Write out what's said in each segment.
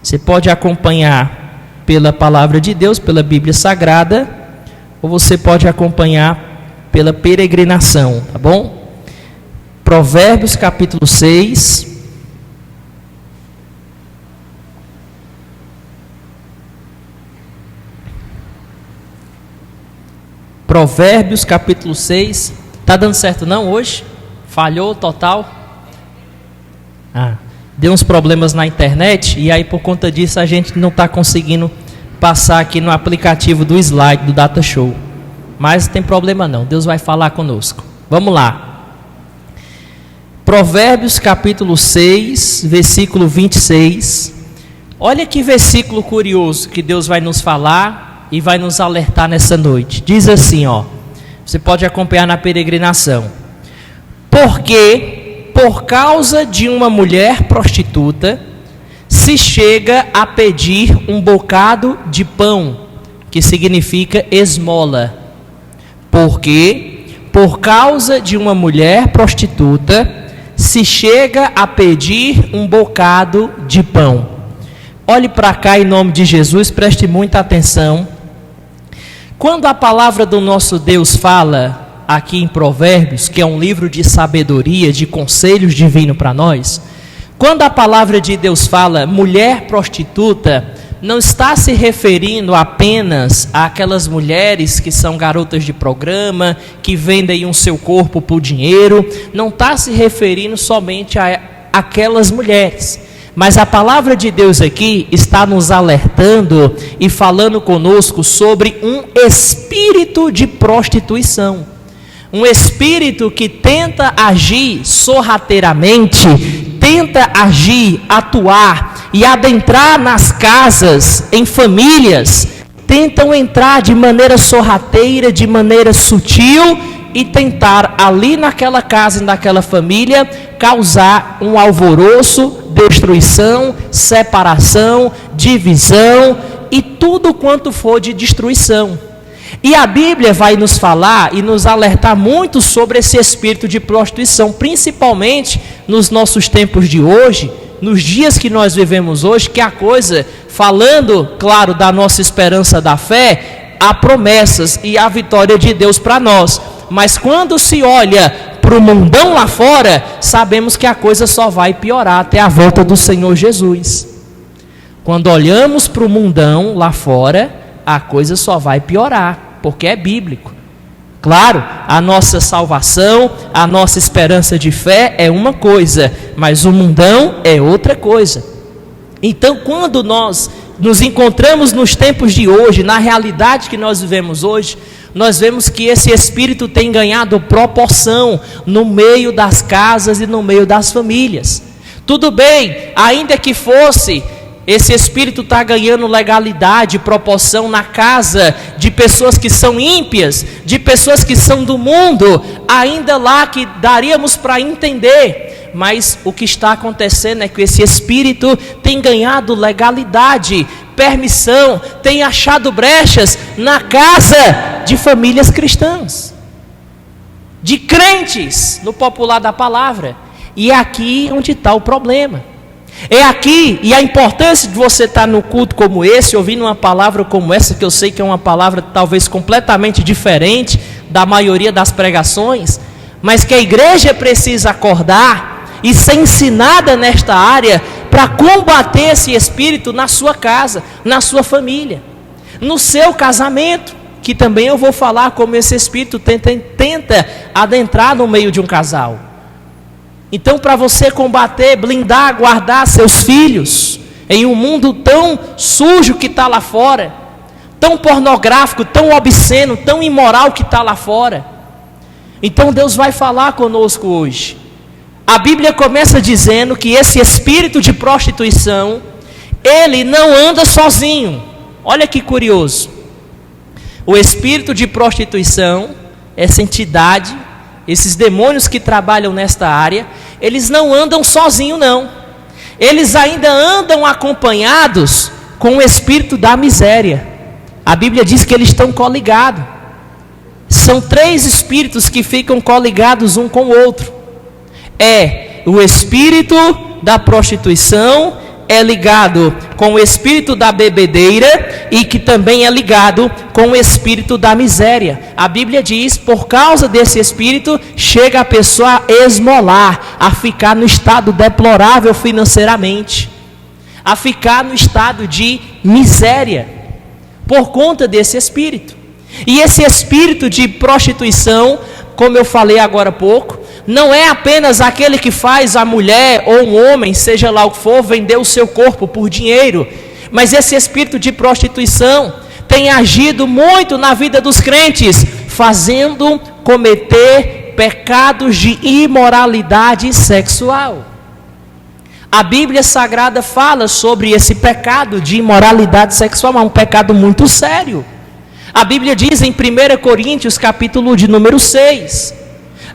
Você pode acompanhar pela palavra de Deus, pela Bíblia Sagrada, ou você pode acompanhar pela peregrinação, tá bom? Provérbios capítulo 6. Provérbios capítulo 6. Tá dando certo não hoje? Falhou total? Deu uns problemas na internet e aí por conta disso a gente não está conseguindo passar aqui no aplicativo do slide do Data Show. Mas não tem problema não, Deus vai falar conosco. Vamos lá. Provérbios capítulo 6, versículo 26. Olha que versículo curioso que Deus vai nos falar e vai nos alertar nessa noite. Diz assim, ó. Você pode acompanhar na peregrinação. Porque, por causa de uma mulher prostituta, se chega a pedir um bocado de pão, que significa esmola. Porque, por causa de uma mulher prostituta, se chega a pedir um bocado de pão. Olhe para cá em nome de Jesus, preste muita atenção. Quando a palavra do nosso Deus fala aqui em Provérbios, que é um livro de sabedoria, de conselhos divinos para nós, quando a palavra de Deus fala mulher prostituta, não está se referindo apenas àquelas mulheres que são garotas de programa, que vendem o seu corpo por dinheiro, não está se referindo somente a aquelas mulheres. Mas a palavra de Deus aqui está nos alertando e falando conosco sobre um espírito de prostituição. Um espírito que tenta agir sorrateiramente, tenta agir, atuar e adentrar nas casas, em famílias, tentam entrar de maneira sorrateira, de maneira sutil e tentar ali naquela casa e naquela família causar um alvoroço, destruição, separação, divisão e tudo quanto for de destruição. E a Bíblia vai nos falar e nos alertar muito sobre esse espírito de prostituição, principalmente nos nossos tempos de hoje, nos dias que nós vivemos hoje, que a coisa, falando, claro, da nossa esperança da fé, há promessas e a vitória de Deus para nós. Mas quando se olha para o mundão lá fora, sabemos que a coisa só vai piorar até a volta do Senhor Jesus. Quando olhamos para o mundão lá fora, a coisa só vai piorar, porque é bíblico. Claro, a nossa salvação, a nossa esperança de fé é uma coisa, mas o mundão é outra coisa. Então, quando nós nos encontramos nos tempos de hoje, na realidade que nós vivemos hoje, nós vemos que esse espírito tem ganhado proporção no meio das casas e no meio das famílias. Tudo bem, ainda que fosse, esse espírito está ganhando legalidade, proporção na casa de pessoas que são ímpias, de pessoas que são do mundo, ainda lá que daríamos para entender. Mas o que está acontecendo é que esse espírito tem ganhado legalidade, permissão, tem achado brechas na casa de famílias cristãs, de crentes, no popular da palavra. E é aqui onde está o problema. É aqui, e a importância de você estar no culto como esse, ouvindo uma palavra como essa, que eu sei que é uma palavra talvez completamente diferente da maioria das pregações, mas que a igreja precisa acordar e ser ensinada nesta área para combater esse espírito na sua casa, na sua família, no seu casamento, que também eu vou falar como esse espírito tenta adentrar no meio de um casal. Então, para você combater, blindar, guardar seus filhos em um mundo tão sujo que está lá fora, tão pornográfico, tão obsceno, tão imoral que está lá fora, então Deus vai falar conosco hoje. A Bíblia começa dizendo que esse espírito de prostituição, ele não anda sozinho. Olha que curioso. O espírito de prostituição, essa entidade, esses demônios que trabalham nesta área, eles não andam sozinhos não. Eles ainda andam acompanhados com o espírito da miséria. A Bíblia diz que eles estão coligados. São 3 espíritos que ficam coligados um com o outro. É o espírito da prostituição, é ligado com o espírito da bebedeira e que também é ligado com o espírito da miséria. A Bíblia diz, por causa desse espírito, chega a pessoa a esmolar, a ficar no estado deplorável financeiramente, a ficar no estado de miséria, por conta desse espírito. E esse espírito de prostituição, como eu falei agora há pouco, não é apenas aquele que faz a mulher ou um homem, seja lá o que for, vender o seu corpo por dinheiro, mas esse espírito de prostituição tem agido muito na vida dos crentes, fazendo cometer pecados de imoralidade sexual. A Bíblia Sagrada fala sobre esse pecado de imoralidade sexual, é um pecado muito sério. A Bíblia diz em 1 Coríntios, capítulo de número 6,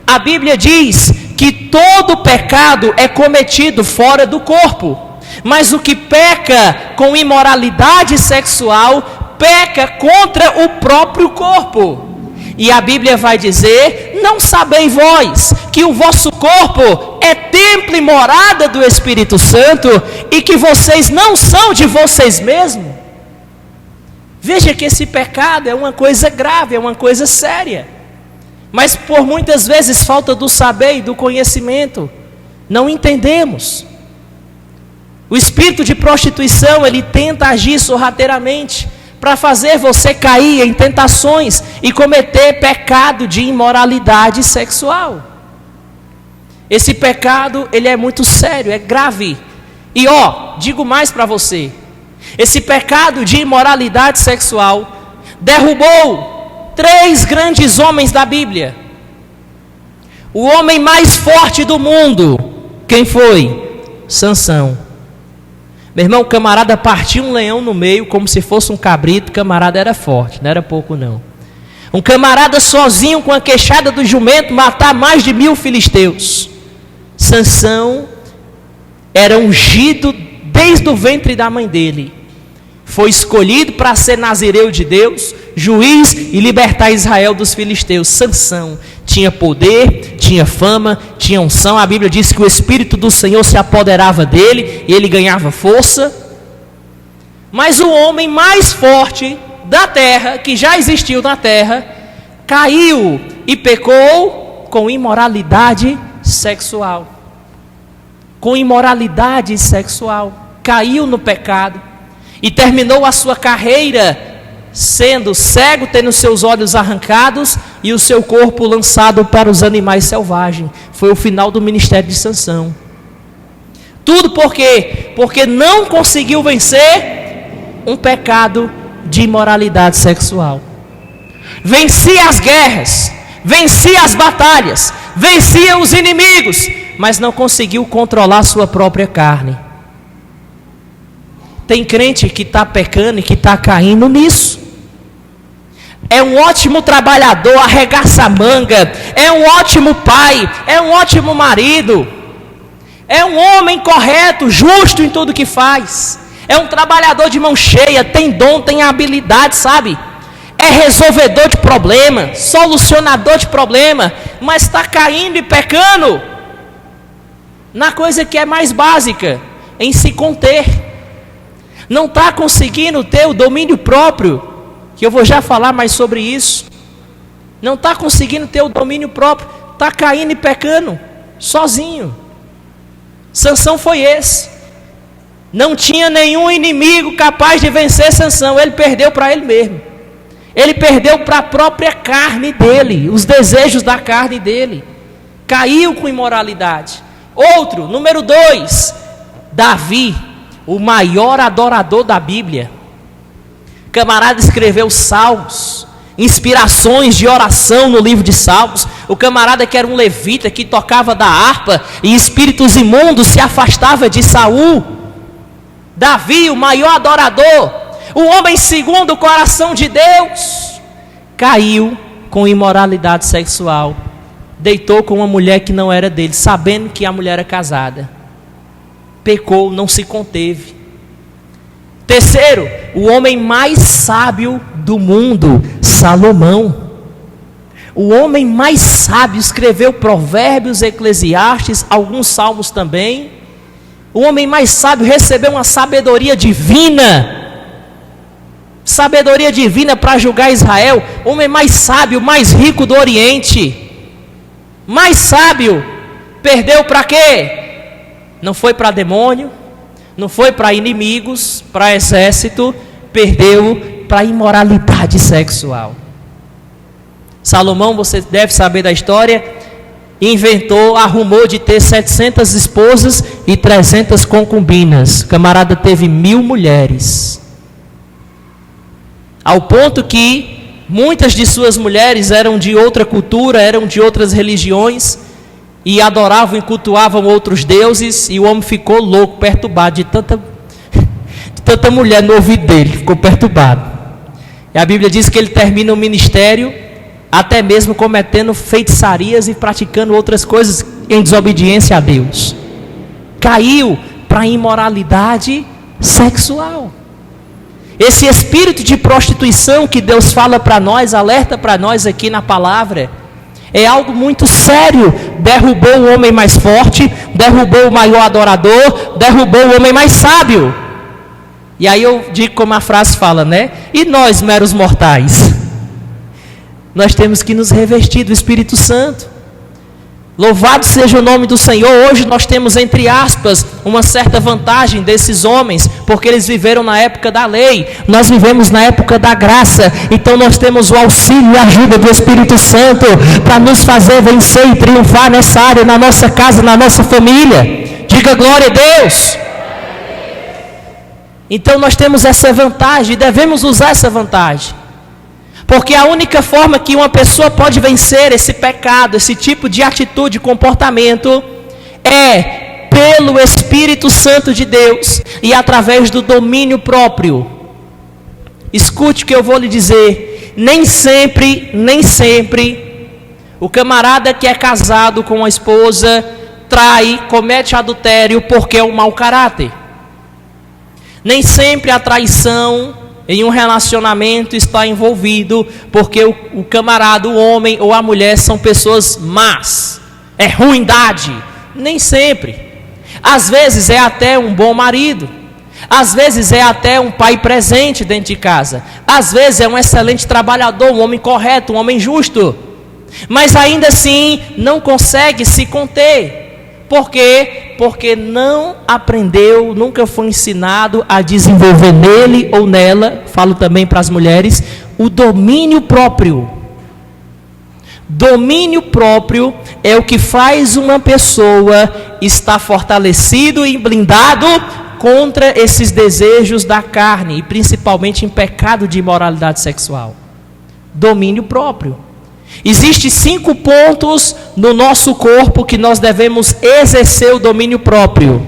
a Bíblia diz que todo pecado é cometido fora do corpo, mas o que peca com imoralidade sexual, peca contra o próprio corpo. E a Bíblia vai dizer, não sabeis vós que o vosso corpo é templo e morada do Espírito Santo e que vocês não são de vocês mesmos? Veja que esse pecado é uma coisa grave, é uma coisa séria. Mas por muitas vezes falta do saber e do conhecimento, não entendemos. O espírito de prostituição, ele tenta agir sorrateiramente para fazer você cair em tentações e cometer pecado de imoralidade sexual. Esse pecado, ele é muito sério, é grave. E digo mais para você, esse pecado de imoralidade sexual derrubou 3 grandes homens da Bíblia. O homem mais forte do mundo, quem foi? Sansão. Meu irmão, o camarada partiu um leão no meio, como se fosse um cabrito. O camarada era forte, não era pouco não. Um camarada sozinho com a queixada do jumento, matar mais de 1000 filisteus. Sansão era ungido desde o ventre da mãe dele. Foi escolhido para ser nazireu de Deus, juiz e libertar Israel dos filisteus. Sansão tinha poder, tinha fama, tinha unção. A Bíblia diz que o Espírito do Senhor se apoderava dele e ele ganhava força. Mas o homem mais forte da terra, que já existiu na terra, caiu e pecou com imoralidade sexual. Com imoralidade sexual. Caiu no pecado. E terminou a sua carreira sendo cego, tendo seus olhos arrancados e o seu corpo lançado para os animais selvagens. Foi o final do ministério de Sansão. Tudo por quê? Porque não conseguiu vencer um pecado de imoralidade sexual. Vencia as guerras, vencia as batalhas, vencia os inimigos, mas não conseguiu controlar sua própria carne. Tem crente que está pecando e que está caindo nisso. É um ótimo trabalhador, arregaça a manga. É um ótimo pai, é um ótimo marido. É um homem correto, justo em tudo que faz. É um trabalhador de mão cheia, tem dom, tem habilidade, sabe? É resolvedor de problema, solucionador de problema. Mas está caindo e pecando na coisa que é mais básica, em se conter. Não está conseguindo ter o domínio próprio, que eu vou já falar mais sobre isso. Não está conseguindo ter o domínio próprio, está caindo e pecando, sozinho. Sansão foi esse. Não tinha nenhum inimigo capaz de vencer Sansão, ele perdeu para ele mesmo. Ele perdeu para a própria carne dele, os desejos da carne dele. Caiu com imoralidade. Outro, número 2, Davi. O maior adorador da Bíblia. O camarada escreveu salmos, inspirações de oração no livro de Salmos. O camarada que era um levita, que tocava da harpa, e espíritos imundos se afastavam de Saul. Davi, o maior adorador, o homem segundo o coração de Deus, caiu com imoralidade sexual. Deitou com uma mulher que não era dele, sabendo que a mulher era casada. Pecou, não se conteve. Terceiro, o homem mais sábio do mundo, Salomão. O homem mais sábio, escreveu Provérbios, Eclesiastes, alguns salmos também. O homem mais sábio recebeu uma sabedoria divina. Sabedoria divina para julgar Israel. O homem mais sábio, mais rico do Oriente. Mais sábio. Perdeu para quê? Não foi para demônio. Não foi para inimigos, para exército. Perdeu para imoralidade sexual. Salomão, você deve saber da história, arrumou de ter 700 esposas e 300 concubinas. O camarada teve 1000 mulheres. Ao ponto que muitas de suas mulheres eram de outra cultura, eram de outras religiões, e adoravam e cultuavam outros deuses, e o homem ficou louco, perturbado de tanta mulher no ouvido dele, ficou perturbado. E a Bíblia diz que ele termina o ministério até mesmo cometendo feitiçarias e praticando outras coisas em desobediência a Deus. Caiu para a imoralidade sexual. Esse espírito de prostituição que Deus fala para nós, alerta para nós aqui na palavra, é algo muito sério. Derrubou o homem mais forte, derrubou o maior adorador, derrubou o homem mais sábio. E aí eu digo como a frase fala, né? E nós, meros mortais? Nós temos que nos revestir do Espírito Santo. Louvado seja o nome do Senhor. Hoje nós temos, entre aspas, uma certa vantagem desses homens, porque eles viveram na época da lei. Nós vivemos na época da graça. Então nós temos o auxílio e a ajuda do Espírito Santo para nos fazer vencer e triunfar nessa área, na nossa casa, na nossa família. Diga glória a Deus. Então nós temos essa vantagem e devemos usar essa vantagem. Porque a única forma que uma pessoa pode vencer esse pecado, esse tipo de atitude, comportamento, é pelo Espírito Santo de Deus e através do domínio próprio. Escute o que eu vou lhe dizer. Nem sempre, o camarada que é casado com a esposa trai, comete adultério porque é um mau caráter. Nem sempre a traição em um relacionamento está envolvido porque o camarada, o homem ou a mulher são pessoas más. É ruindade. Nem sempre. Às vezes é até um bom marido. Às vezes é até um pai presente dentro de casa. Às vezes é um excelente trabalhador, um homem correto, um homem justo. Mas ainda assim não consegue se conter. Por quê? Porque não aprendeu, nunca foi ensinado a desenvolver nele ou nela, falo também para as mulheres, o domínio próprio. Domínio próprio é o que faz uma pessoa estar fortalecido e blindado contra esses desejos da carne, e principalmente em pecado de imoralidade sexual. Domínio próprio. Existem 5 pontos no nosso corpo que nós devemos exercer o domínio próprio.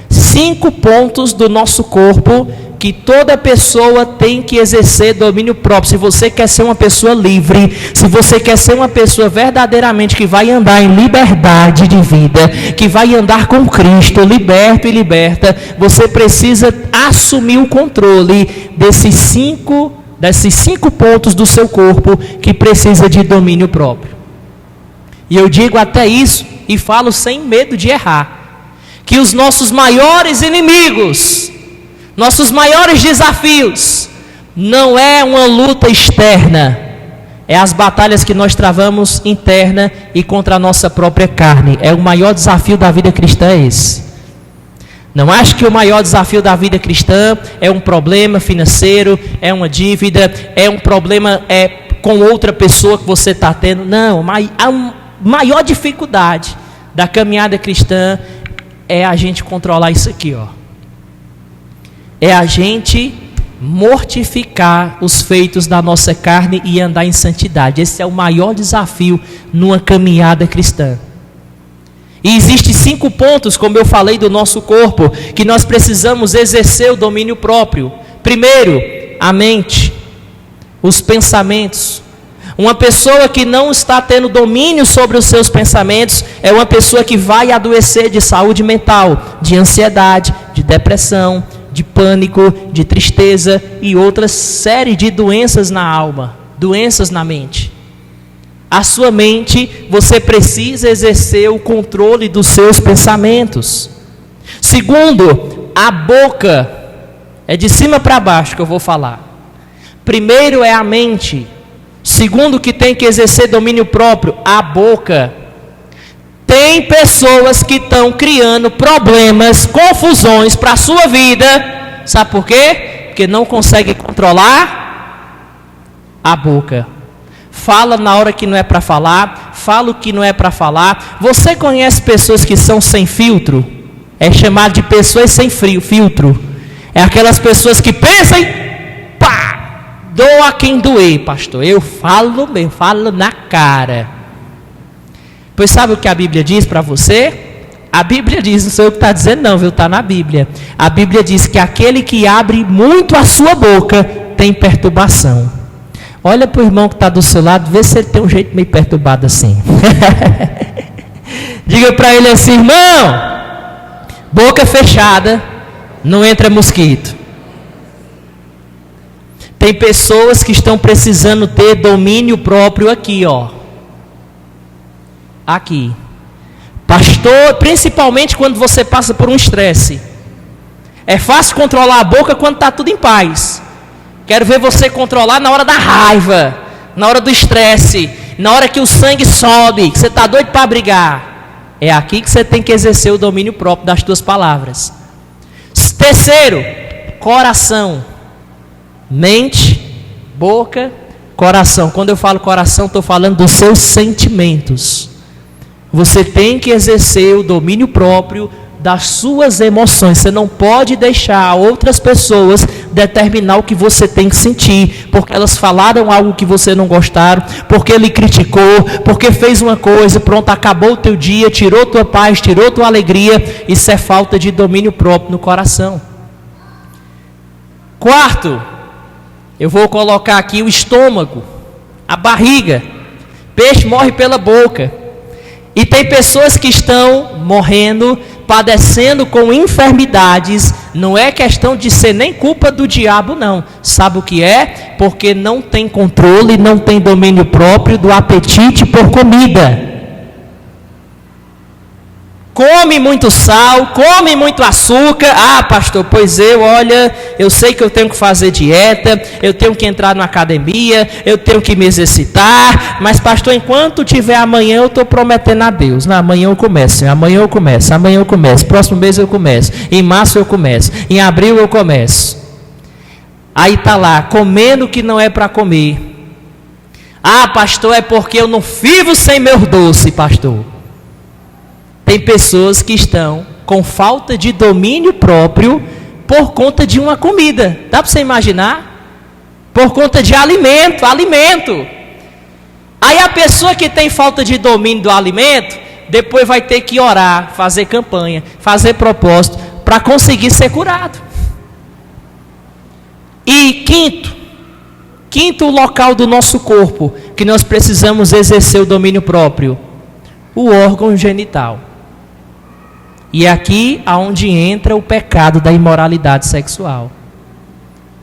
5 pontos do nosso corpo que toda pessoa tem que exercer domínio próprio. Se você quer ser uma pessoa livre, se você quer ser uma pessoa verdadeiramente que vai andar em liberdade de vida, que vai andar com Cristo, liberto e liberta, você precisa assumir o controle desses 5 pontos do seu corpo que precisa de domínio próprio. E eu digo até isso e falo sem medo de errar, que os nossos maiores inimigos, nossos maiores desafios, não é uma luta externa, é as batalhas que nós travamos interna e contra a nossa própria carne. É o maior desafio da vida cristã, é esse. Não acho que o maior desafio da vida cristã é um problema financeiro, é uma dívida, é um problema com outra pessoa que você está tendo. Não, a maior dificuldade da caminhada cristã é a gente controlar isso aqui, ó. É a gente mortificar os feitos da nossa carne e andar em santidade. Esse é o maior desafio numa caminhada cristã. E existem 5 pontos, como eu falei, do nosso corpo, que nós precisamos exercer o domínio próprio. Primeiro, a mente, os pensamentos. Uma pessoa que não está tendo domínio sobre os seus pensamentos é uma pessoa que vai adoecer de saúde mental, de ansiedade, de depressão, de pânico, de tristeza e outra série de doenças na alma, doenças na mente. A sua mente, você precisa exercer o controle dos seus pensamentos. Segundo, a boca. É de cima para baixo que eu vou falar. Primeiro é a mente. Segundo, que tem que exercer domínio próprio, a boca. Tem pessoas que estão criando problemas, confusões para a sua vida. Sabe por quê? Porque não conseguem controlar a boca. Fala na hora que não é para falar, fala o que não é para falar. Você conhece pessoas que são sem filtro? É chamado de pessoas sem filtro. É aquelas pessoas que pensam e pá, doa quem doer, pastor. Eu falo mesmo, falo na cara. Pois sabe o que a Bíblia diz para você? A Bíblia diz, não sou eu que está dizendo não, viu? Está na Bíblia. A Bíblia diz que aquele que abre muito a sua boca tem perturbação. Olha para o irmão que está do seu lado, vê se ele tem um jeito meio perturbado assim. Diga para ele assim, irmão, boca fechada, não entra mosquito. Tem pessoas que estão precisando ter domínio próprio aqui, ó. Aqui. Pastor, principalmente quando você passa por um estresse. É fácil controlar a boca quando está tudo em paz. Quero ver você controlar na hora da raiva, na hora do estresse, na hora que o sangue sobe, que você está doido para brigar. É aqui que você tem que exercer o domínio próprio das tuas palavras. Terceiro, coração. Mente, boca, coração. Quando eu falo coração, estou falando dos seus sentimentos. Você tem que exercer o domínio próprio das suas emoções. Você não pode deixar outras pessoas determinar o que você tem que sentir, porque elas falaram algo que você não gostaram, porque ele criticou, porque fez uma coisa, pronto, acabou o teu dia, tirou tua paz, tirou tua alegria. Isso é falta de domínio próprio no coração. Quarto, eu vou colocar aqui o estômago, a barriga. Peixe morre pela boca. E tem pessoas que estão morrendo, padecendo com enfermidades. Não é questão de ser nem culpa do diabo, não. Sabe o que é? Porque não tem controle, não tem domínio próprio do apetite por comida. Come muito sal, come muito açúcar. Ah, pastor, pois eu sei que eu tenho que fazer dieta, eu tenho que entrar na academia, eu tenho que me exercitar. Mas, pastor, enquanto tiver amanhã, eu estou prometendo a Deus. Não, amanhã eu começo, próximo mês eu começo, em março eu começo, em abril eu começo. Aí está lá, comendo o que não é para comer. Ah, pastor, é porque eu não vivo sem meu doce, pastor. Tem pessoas que estão com falta de domínio próprio por conta de uma comida. Dá para você imaginar? Por conta de alimento. Aí a pessoa que tem falta de domínio do alimento, depois vai ter que orar, fazer campanha, fazer propósito, para conseguir ser curado. E quinto local do nosso corpo, que nós precisamos exercer o domínio próprio, o órgão genital. E é aqui aonde entra o pecado da imoralidade sexual.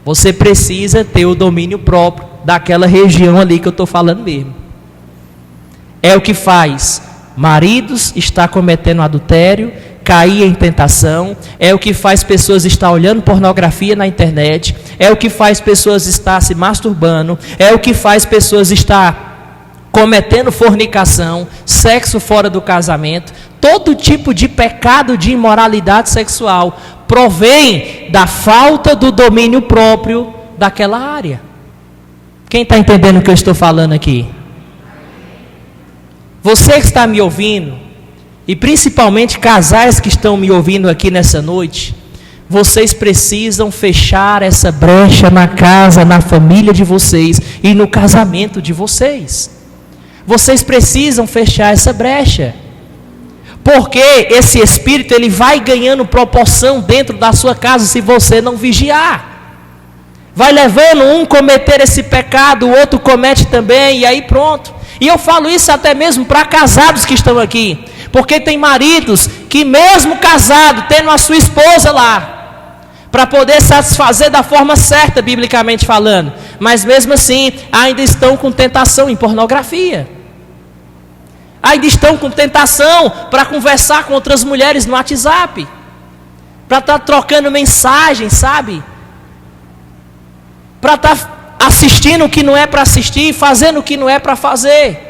Você precisa ter o domínio próprio daquela região ali que eu estou falando mesmo. É o que faz maridos estar cometendo adultério, cair em tentação. É o que faz pessoas estar olhando pornografia na internet. É o que faz pessoas estar se masturbando. É o que faz pessoas estar cometendo fornicação, sexo fora do casamento. Todo tipo de pecado de imoralidade sexual provém da falta do domínio próprio daquela área. Quem está entendendo o que eu estou falando aqui? Você que está me ouvindo, e principalmente casais que estão me ouvindo aqui nessa noite, vocês precisam fechar essa brecha na casa, na família de vocês e no casamento de vocês. Vocês precisam fechar essa brecha. Porque esse espírito ele vai ganhando proporção dentro da sua casa se você não vigiar. Vai levando um cometer esse pecado, o outro comete também, e aí pronto. E eu falo isso até mesmo para casados que estão aqui. Porque tem maridos que mesmo casado, tendo a sua esposa lá, para poder satisfazer da forma certa, biblicamente falando, mas mesmo assim ainda estão com tentação em pornografia. Ainda estão com tentação para conversar com outras mulheres no WhatsApp. para estar trocando mensagem, sabe? Para estar assistindo o que não é para assistir, fazendo o que não é para fazer.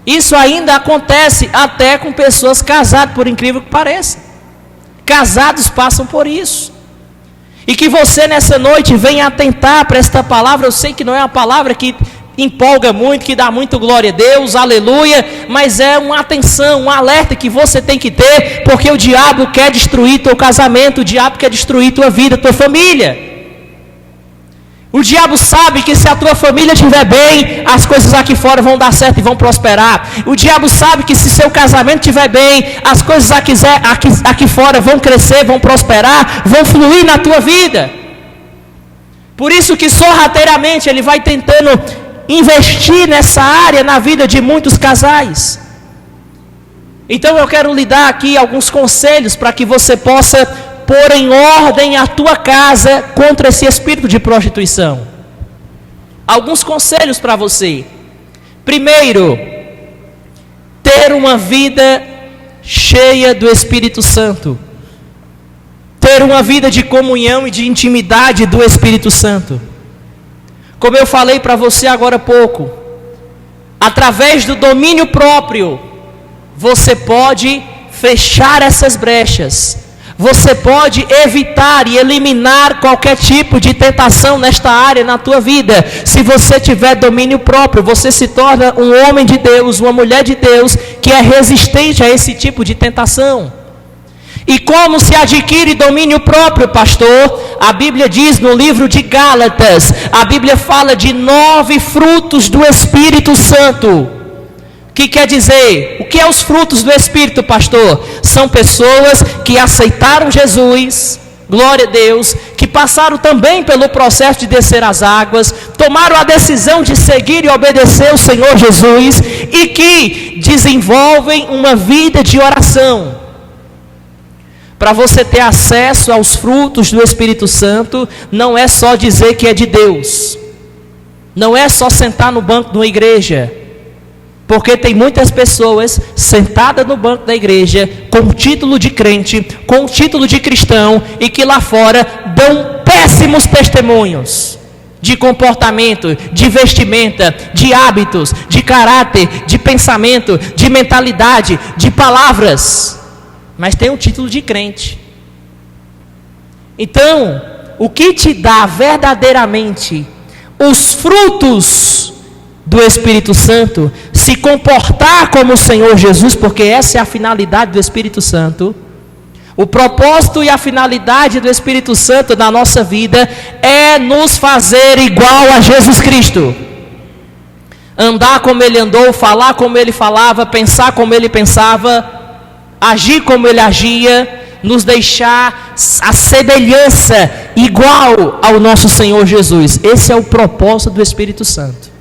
Isso ainda acontece até com pessoas casadas, por incrível que pareça. Casados passam por isso. E que você nessa noite venha atentar para esta palavra. Eu sei que não é uma palavra que empolga muito, que dá muito glória a Deus, aleluia, mas é uma atenção, um alerta que você tem que ter, porque o diabo quer destruir teu casamento, o diabo quer destruir tua vida, tua família. O diabo sabe que se a tua família estiver bem, as coisas aqui fora vão dar certo e vão prosperar. O diabo sabe que se seu casamento estiver bem, as coisas aqui fora vão crescer, vão prosperar, vão fluir na tua vida. Por isso que sorrateiramente ele vai tentando investir nessa área na vida de muitos casais. Então eu quero lhe dar aqui alguns conselhos para que você possa pôr em ordem a tua casa contra esse espírito de prostituição. Alguns conselhos para você. Primeiro, ter uma vida cheia do Espírito Santo. Ter uma vida de comunhão e de intimidade do Espírito Santo. Como eu falei para você agora há pouco, através do domínio próprio, você pode fechar essas brechas. Você pode evitar e eliminar qualquer tipo de tentação nesta área na tua vida. Se você tiver domínio próprio, você se torna um homem de Deus, uma mulher de Deus, que é resistente a esse tipo de tentação. E como se adquire domínio próprio, pastor? A Bíblia diz no livro de Gálatas, a Bíblia fala de 9 frutos do Espírito Santo. Que quer dizer, o que é os frutos do Espírito, pastor? São pessoas que aceitaram Jesus, glória a Deus, que passaram também pelo processo de descer as águas, tomaram a decisão de seguir e obedecer o Senhor Jesus, e que desenvolvem uma vida de oração. Para você ter acesso aos frutos do Espírito Santo, não é só dizer que é de Deus, não é só sentar no banco de uma igreja. Porque tem muitas pessoas sentadas no banco da igreja, com título de crente, com título de cristão, e que lá fora dão péssimos testemunhos de comportamento, de vestimenta, de hábitos, de caráter, de pensamento, de mentalidade, de palavras, mas tem um título de crente. Então, o que te dá verdadeiramente os frutos do Espírito Santo, se comportar como o Senhor Jesus, porque essa é a finalidade do Espírito Santo. O propósito e a finalidade do Espírito Santo na nossa vida é nos fazer igual a Jesus Cristo. Andar como Ele andou, falar como Ele falava, pensar como Ele pensava, agir como Ele agia, nos deixar a semelhança igual ao nosso Senhor Jesus. Esse é o propósito do Espírito Santo.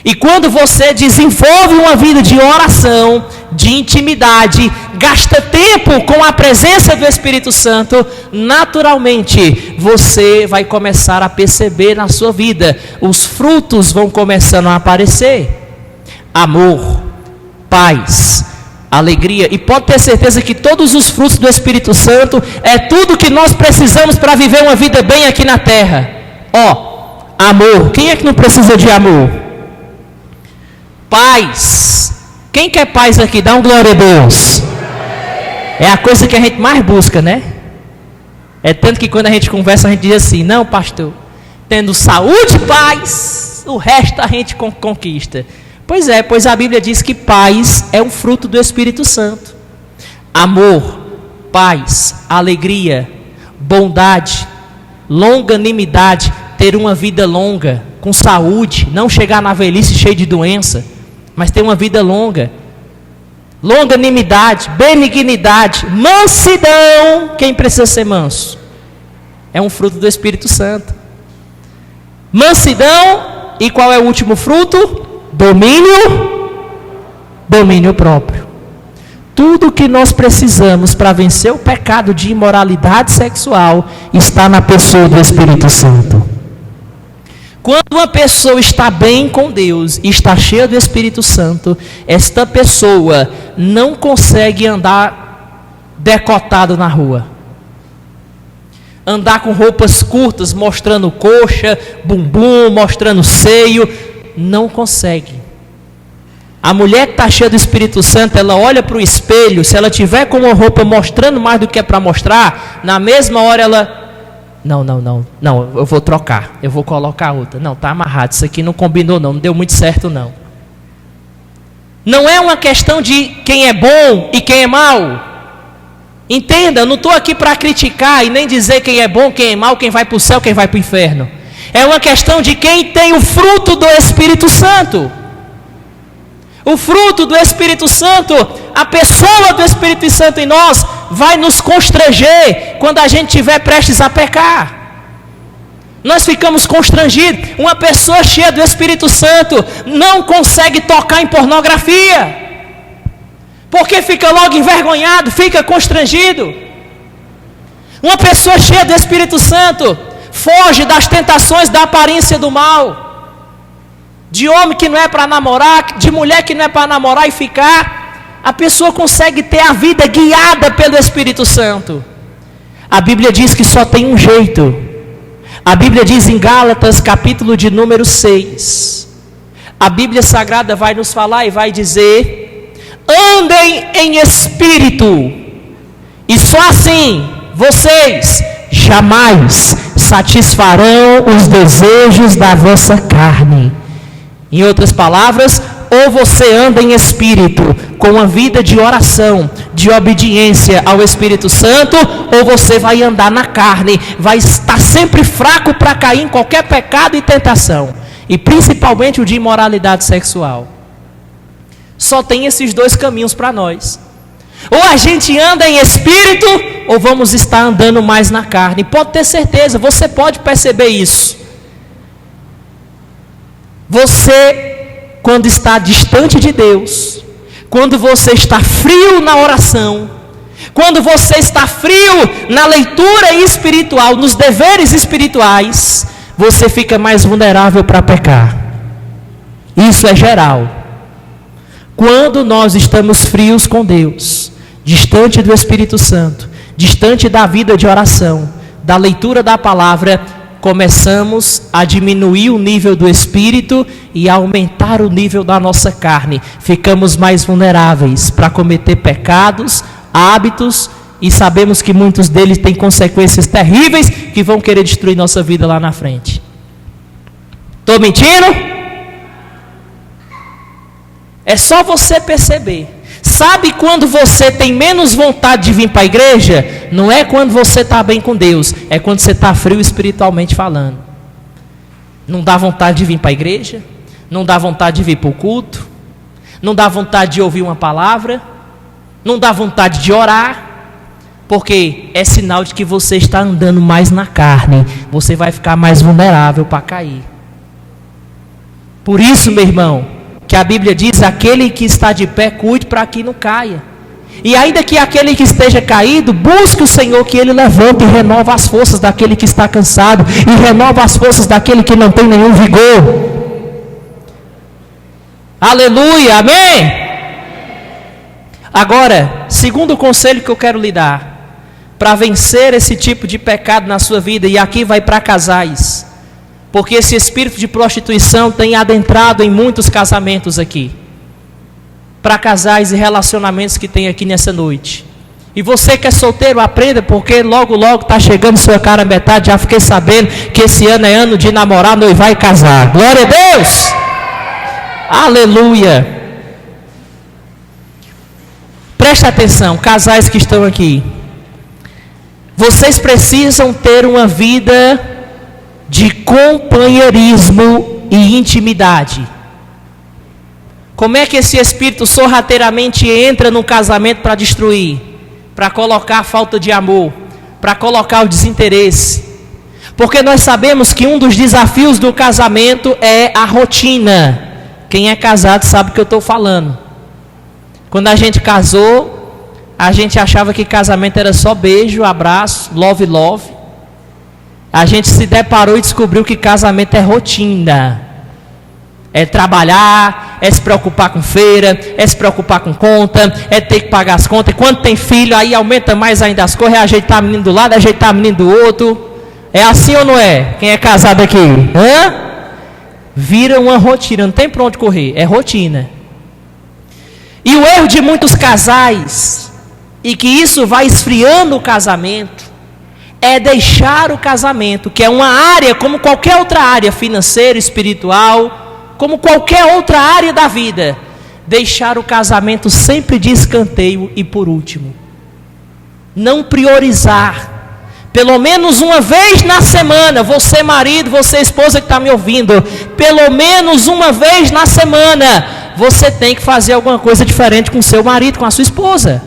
E quando você desenvolve uma vida de oração, de intimidade, gasta tempo com a presença do Espírito Santo, naturalmente você vai começar a perceber na sua vida, os frutos vão começando a aparecer. Amor, paz, alegria, e pode ter certeza que todos os frutos do Espírito Santo é tudo que nós precisamos para viver uma vida bem aqui na terra. Amor, quem é que não precisa de amor? Paz, quem quer paz aqui? Dá um glória a Deus. É a coisa que a gente mais busca, né? É tanto que quando a gente conversa, a gente diz assim: não, pastor, tendo saúde e paz, o resto a gente conquista. Pois é, pois a Bíblia diz que paz é um fruto do Espírito Santo. Amor, paz, alegria, bondade, longanimidade, ter uma vida longa, com saúde, não chegar na velhice cheio de doença, mas ter uma vida longa. Longanimidade, benignidade, mansidão. Quem precisa ser manso? É um fruto do Espírito Santo. Mansidão, e qual é o último fruto? Domínio próprio. Tudo que nós precisamos para vencer o pecado de imoralidade sexual está na pessoa do Espírito Santo. Quando uma pessoa está bem com Deus e está cheia do Espírito Santo, esta pessoa não consegue andar decotado na rua. andar com roupas curtas, mostrando coxa, bumbum, mostrando seio. Não consegue. A mulher que está cheia do Espírito Santo, ela olha para o espelho, se ela tiver com uma roupa mostrando mais do que é para mostrar, na mesma hora ela... Não, eu vou trocar, eu vou colocar outra. Não, está amarrado, isso aqui não combinou não deu muito certo não. Não é uma questão de quem é bom e quem é mau. Entenda, eu não estou aqui para criticar e nem dizer quem é bom, quem é mau, quem vai para o céu, quem vai para o inferno. É uma questão de quem tem o fruto do Espírito Santo. O fruto do Espírito Santo, a pessoa do Espírito Santo em nós, vai nos constranger quando a gente estiver prestes a pecar. Nós ficamos constrangidos. Uma pessoa cheia do Espírito Santo não consegue tocar em pornografia, porque fica logo envergonhado, fica constrangido. Uma pessoa cheia do Espírito Santo foge das tentações da aparência do mal. De homem que não é para namorar, de mulher que não é para namorar e ficar. A pessoa consegue ter a vida guiada pelo Espírito Santo. A Bíblia diz que só tem um jeito. A Bíblia diz em Gálatas, capítulo de número 6. A Bíblia Sagrada vai nos falar e vai dizer: andem em espírito, e só assim vocês jamais satisfarão os desejos da vossa carne. Em outras palavras, ou você anda em espírito, com uma vida de oração, de obediência ao Espírito Santo, ou você vai andar na carne, vai estar sempre fraco para cair em qualquer pecado e tentação, e principalmente o de imoralidade sexual. Só tem esses dois caminhos para nós. Ou a gente anda em espírito, ou vamos estar andando mais na carne. Pode ter certeza, você pode perceber isso. Você, quando está distante de Deus, quando você está frio na oração, quando você está frio na leitura espiritual, nos deveres espirituais, você fica mais vulnerável para pecar. Isso é geral. Quando nós estamos frios com Deus, distante do Espírito Santo, distante da vida de oração, da leitura da palavra, começamos a diminuir o nível do Espírito e a aumentar o nível da nossa carne. Ficamos mais vulneráveis para cometer pecados, hábitos, e sabemos que muitos deles têm consequências terríveis que vão querer destruir nossa vida lá na frente. Estou mentindo? É só você perceber. Sabe quando você tem menos vontade de vir para a igreja? Não é quando você está bem com Deus, é quando você está frio espiritualmente falando. Não dá vontade de vir para a igreja, não dá vontade de vir para o culto, não dá vontade de ouvir uma palavra, não dá vontade de orar, porque é sinal de que você está andando mais na carne, você vai ficar mais vulnerável para cair. Por isso, meu irmão, que a Bíblia diz: aquele que está de pé, cuide para que não caia. E ainda que aquele que esteja caído, busque o Senhor, que Ele levanta e renova as forças daquele que está cansado, e renova as forças daquele que não tem nenhum vigor. Aleluia, amém? Agora, segundo conselho que eu quero lhe dar, para vencer esse tipo de pecado na sua vida, e aqui vai para casais, porque esse espírito de prostituição tem adentrado em muitos casamentos aqui. Para casais e relacionamentos que tem aqui nessa noite. E você que é solteiro, aprenda, porque logo está chegando sua cara metade. Já fiquei sabendo que esse ano é ano de namorar, noivar e casar. Glória a Deus! Aleluia! Preste atenção, casais que estão aqui. Vocês precisam ter uma vida de companheirismo e intimidade. Como é que esse espírito sorrateiramente entra no casamento para destruir? Para colocar a falta de amor, para colocar o desinteresse. Porque nós sabemos que um dos desafios do casamento é a rotina. Quem é casado sabe o que eu estou falando. Quando a gente casou, a gente achava que casamento era só beijo, abraço, love, love. A gente se deparou e descobriu que casamento é rotina. É trabalhar, é se preocupar com feira, é se preocupar com conta, é ter que pagar as contas. E quando tem filho, aí aumenta mais ainda as coisas, é ajeitar menino do lado, é ajeitar menino do outro. É assim ou não é? Quem é casado aqui? Vira uma rotina, não tem para onde correr, é rotina. E o erro de muitos casais, e que isso vai esfriando o casamento, é deixar o casamento, que é uma área como qualquer outra área, financeira, espiritual, como qualquer outra área da vida, deixar o casamento sempre de escanteio e por último. Não priorizar. Pelo menos uma vez na semana, você marido, você esposa que está me ouvindo, pelo menos uma vez na semana, você tem que fazer alguma coisa diferente com seu marido, com a sua esposa.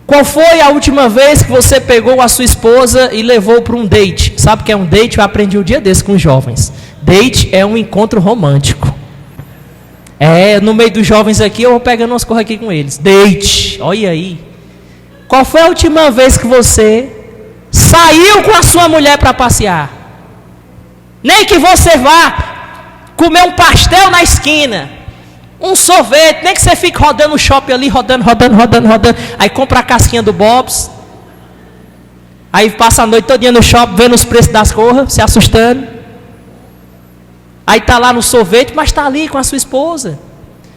Qual foi a última vez que você pegou a sua esposa e levou para um date? Sabe o que é um date? Eu aprendi um dia desse com os jovens. Date é um encontro romântico. No meio dos jovens aqui, eu vou pegando umas coisas aqui com eles. Date, olha aí. Qual foi a última vez que você saiu com a sua mulher para passear? Nem que você vá comer um pastel na esquina, um sorvete, nem que você fique rodando o shopping ali, rodando. Aí compra a casquinha do Bob's. Aí passa a noite todinha no shopping, vendo os preços das coisas, se assustando. Aí está lá no sorvete, mas está ali com a sua esposa.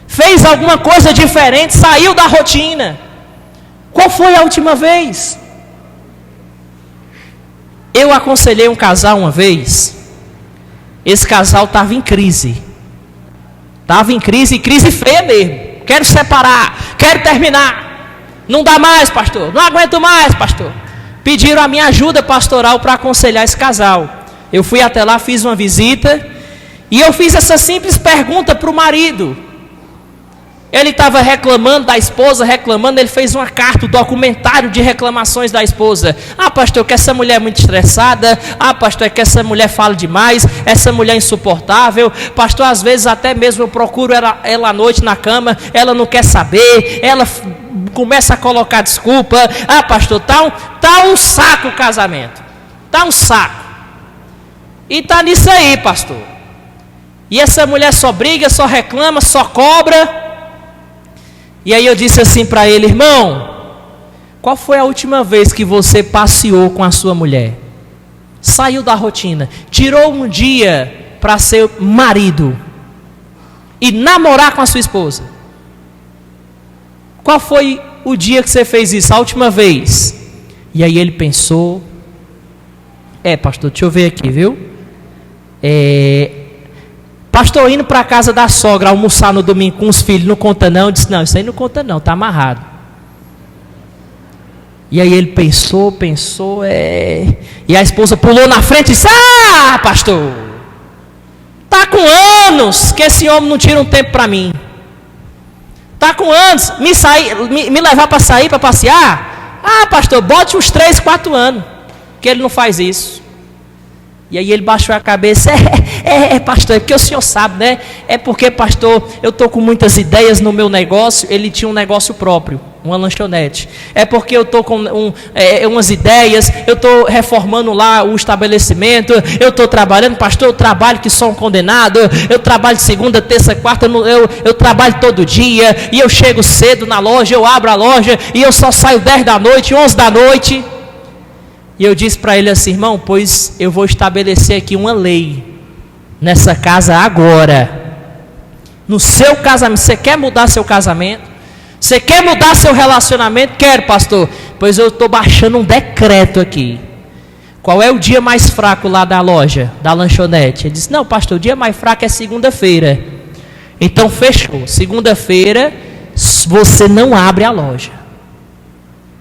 Fez alguma coisa diferente, saiu da rotina. Qual foi a última vez? Eu aconselhei um casal uma vez. Esse casal estava em crise. Estava em crise feia mesmo. Quero separar, quero terminar. Não dá mais, pastor. Não aguento mais, pastor. Pediram a minha ajuda pastoral para aconselhar esse casal. Eu fui até lá, fiz uma visita. E eu fiz essa simples pergunta para o marido. Ele estava reclamando da esposa, ele fez uma carta, um documentário de reclamações da esposa. Pastor, que essa mulher é muito estressada. Pastor, que essa mulher fala demais. Essa mulher é insuportável. Pastor, às vezes até mesmo eu procuro ela à noite na cama, ela não quer saber, ela começa a colocar desculpa. Pastor, tá um saco o casamento. Tá um saco. E tá nisso aí, pastor. E essa mulher só briga, só reclama, só cobra. E aí eu disse assim para ele: irmão, qual foi a última vez que você passeou com a sua mulher? Saiu da rotina, tirou um dia para ser marido e namorar com a sua esposa? Qual foi o dia que você fez isso, a última vez? E aí ele pensou: pastor, deixa eu ver aqui, viu? Pastor, indo para a casa da sogra almoçar no domingo com os filhos, não conta não? Eu disse: não, isso aí não conta não, está amarrado. E aí ele pensou, e a esposa pulou na frente e disse: pastor, está com anos que esse homem não tira um tempo para mim. Está com anos, me levar para sair, para passear? Pastor, bote uns 3, 4 anos, que ele não faz isso. E aí ele baixou a cabeça: pastor, é porque o senhor sabe, né? É porque, pastor, eu estou com muitas ideias no meu negócio. Ele tinha um negócio próprio, uma lanchonete. É porque eu estou com umas ideias, eu estou reformando lá o estabelecimento, eu estou trabalhando, pastor, eu trabalho que sou um condenado, eu trabalho segunda, terça, quarta, eu trabalho todo dia, e eu chego cedo na loja, eu abro a loja, e eu só saio 10 da noite, 11 da noite. E eu disse para ele assim: irmão, pois eu vou estabelecer aqui uma lei nessa casa agora. No seu casamento, você quer mudar seu casamento? Você quer mudar seu relacionamento? Quero, pastor. Pois eu estou baixando um decreto aqui. Qual é o dia mais fraco lá da loja, da lanchonete? Ele disse: não, pastor, o dia mais fraco é segunda-feira. Então fechou. Segunda-feira você não abre a loja.